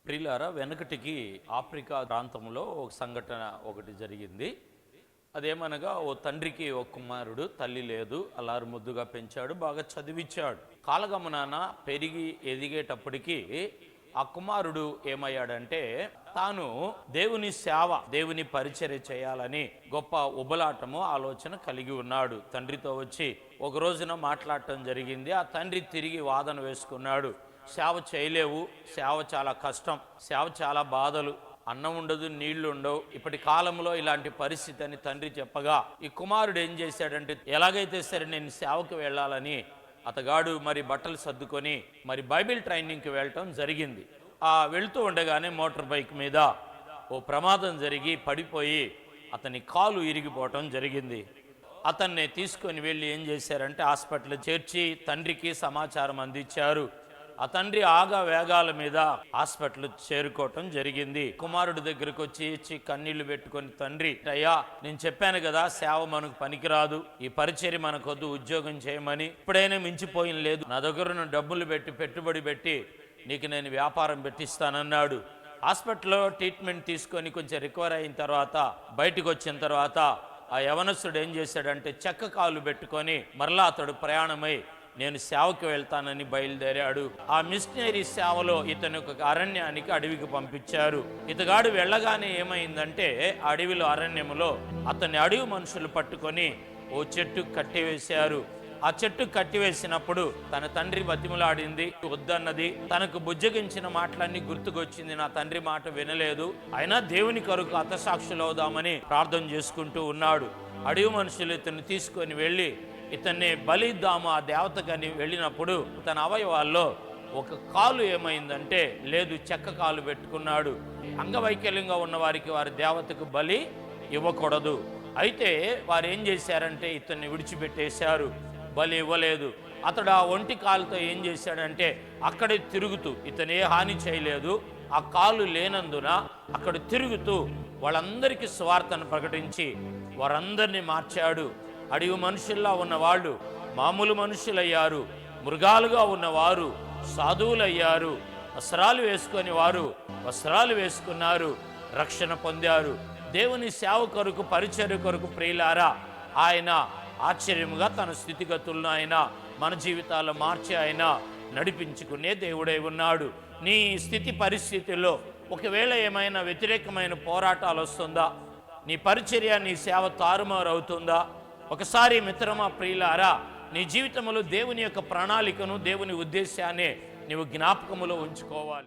ప్రియులారా, వెనకటికి ఆఫ్రికా ప్రాంతంలో ఒక సంఘటన ఒకటి జరిగింది. అదేమనగా, ఓ తండ్రికి ఒక కుమారుడు, తల్లి లేదు, అల్లారు ముద్దుగా పెంచాడు, బాగా చదివించాడు. కాలగమనాన పెరిగి ఎదిగేటప్పటికి ఆ కుమారుడు ఏమయ్యాడంటే, తాను దేవుని సేవ, దేవుని పరిచర్య చేయాలని గొప్ప ఉబలాటము, ఆలోచన కలిగి ఉన్నాడు. తండ్రితో వచ్చి ఒక రోజున మాట్లాడటం జరిగింది. ఆ తండ్రి తిరిగి వాదన వేసుకున్నాడు. సేవ చేయలేవు, సేవ చాలా కష్టం, సేవ చాలా బాధలు, అన్నం ఉండదు, నీళ్లు ఉండవు, ఇప్పటి కాలంలో ఇలాంటి పరిస్థితి అని తండ్రి చెప్పగా, ఈ కుమారుడు ఏం చేశాడంటే, ఎలాగైతే సరే నేను సేవకు వెళ్ళాలని అతగాడు మరి బట్టలు సర్దుకొని మరి బైబిల్ ట్రైనింగ్కి వెళ్ళటం జరిగింది. వెళ్తూ ఉండగానే మోటార్ బైక్ మీద ఓ ప్రమాదం జరిగి పడిపోయి అతని కాలు ఇరిగిపోవటం జరిగింది. అతన్ని తీసుకొని వెళ్ళి ఏం చేశారంటే హాస్పిటల్ చేర్చి తండ్రికి సమాచారం అందించారు. ఆ తండ్రి ఆగా వేగాల మీద హాస్పిటల్ చేరుకోవటం జరిగింది. కుమారుడి దగ్గరకు వచ్చి కన్నీళ్లు పెట్టుకొని, తండ్రి, అయ్యా, నేను చెప్పాను కదా, సేవ మనకు పనికిరాదు, ఈ పరిచర్య మనకొద్దు, ఉద్యోగం చేయమని. ఇప్పుడైనా మించిపోయిన లేదు, నా దగ్గర డబ్బులు పెట్టి పెట్టుబడి పెట్టి నీకు నేను వ్యాపారం పెట్టిస్తానన్నాడు. హాస్పిటల్లో ట్రీట్మెంట్ తీసుకొని కొంచెం రికవర్ అయిన తర్వాత బయటకు వచ్చిన తర్వాత ఆ యవనస్తుడు ఏం చేశాడంటే, చెక్క కాలు పెట్టుకొని మరలా అతడు ప్రయాణమై నేను సేవకి వెళ్తానని బయలుదేరాడు. ఆ మిషనరీ సేవలో ఇతను ఒక అరణ్యానికి, అడవికి పంపించారు. ఇతగాడు వెళ్ళగానే ఏమైందంటే, అడవిలో అరణ్యములో అతన్ని అడవి మనుషులు పట్టుకొని ఓ చెట్టు కట్టివేశారు. ఆ చెట్టు కట్టివేసినప్పుడు తన తండ్రి బతిమలాడింది, వద్దన్నది, తనకు బుజ్జగించిన మాటలన్నీ గుర్తుకొచ్చింది. నా తండ్రి మాట వినలేదు, అయినా దేవుని కొరకు హతసాక్షులు అవుదామని ప్రార్థన చేసుకుంటూ ఉన్నాడు. అడవి మనుషులు ఇతన్ని తీసుకొని వెళ్ళి ఇతన్ని బలిద్దాము ఆ దేవతకని వెళ్ళినప్పుడు తన అవయవాల్లో ఒక కాలు ఏమైందంటే, లేదు, చెక్క కాలు పెట్టుకున్నాడు. అంగవైకల్యంగా ఉన్న వారికి వారి దేవతకు బలి ఇవ్వకూడదు. అయితే వారు ఏం చేశారంటే ఇతన్ని విడిచిపెట్టేశారు, బలి ఇవ్వలేదు. అతడు ఆ ఒంటి కాలుతో ఏం చేశాడంటే అక్కడే తిరుగుతూ, ఇతను ఏ హాని చేయలేదు, ఆ కాలు లేనందున అక్కడ తిరుగుతూ వాళ్ళందరికీ స్వార్థను ప్రకటించి వారందరినీ మార్చాడు. అడవి మనుషుల్లా ఉన్నవాళ్ళు మామూలు మనుషులయ్యారు, మృగాలుగా ఉన్నవారు సాధువులయ్యారు, వస్త్రాలు వేసుకొని వారు వస్త్రాలు వేసుకున్నారు, రక్షణ పొందారు. దేవుని సేవ కొరకు, పరిచర్య కొరకు ప్రియులారా, ఆయన ఆశ్చర్యముగా తన స్థితిగతులను ఆయన మన జీవితాల్లో మార్చి ఆయన నడిపించుకునే దేవుడై ఉన్నాడు. నీ స్థితి పరిస్థితుల్లో ఒకవేళ ఏమైనా వ్యతిరేకమైన పోరాటాలు వస్తుందా, నీ పరిచర్య, నీ సేవ తారుమారు అవుతుందా? ఒకసారి మిత్రమా, ప్రియులారా, నీ జీవితంలో దేవుని యొక్క ప్రణాళికను, దేవుని ఉద్దేశాన్ని నీవు జ్ఞాపకములో ఉంచుకోవాలి.